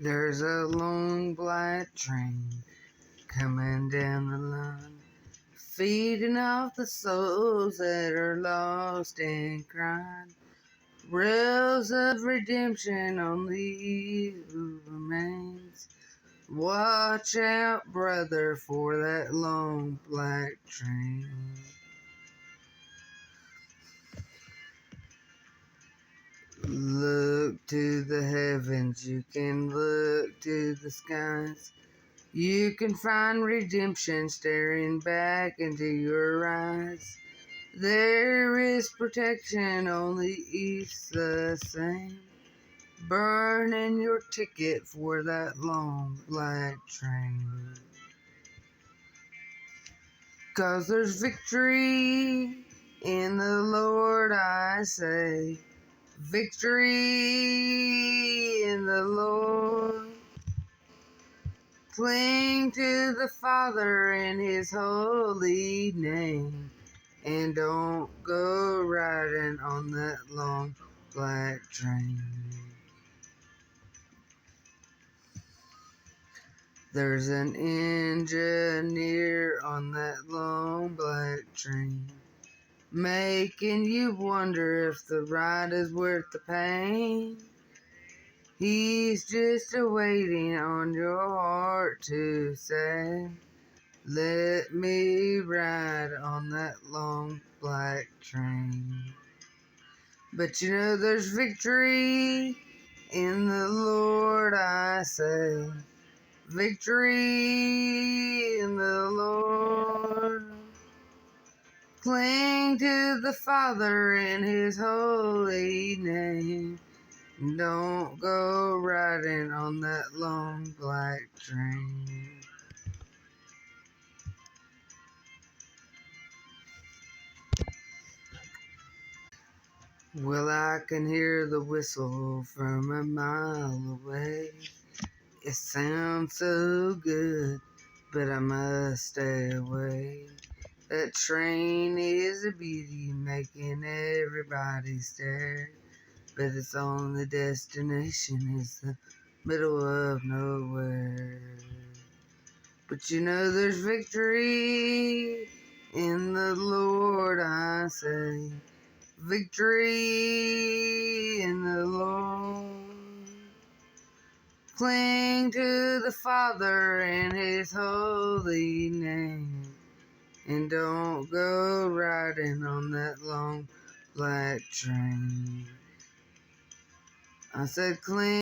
There's a long black train coming down the line, feeding off the souls that are lost and crying. Rails of redemption on the who remains. Watch out, brother, for that long black train. Look to the heavens, you can look to the skies. You can find redemption staring back into your eyes. There is protection, only it's the same. Burning your ticket for that long black train. 'Cause there's victory in the Lord, I say. Victory in the Lord. Cling to the Father in His holy name, and don't go riding on that long black train. There's an engineer on that long black train, making you wonder if the ride is worth the pain. He's just waiting on your heart to say, let me ride on that long black train. But you know there's victory in the Lord, I say. Victory in the Lord. Cling to the Father in His holy name. Don't go riding on that long black train. Well, I can hear the whistle from a mile away. It sounds so good, but I must stay away. That train is a beauty, making everybody stare. But its only destination is the middle of nowhere. But you know there's victory in the Lord, I say. Victory in the Lord. Cling to the Father in His holy name, and don't go riding on that long black train. I said cling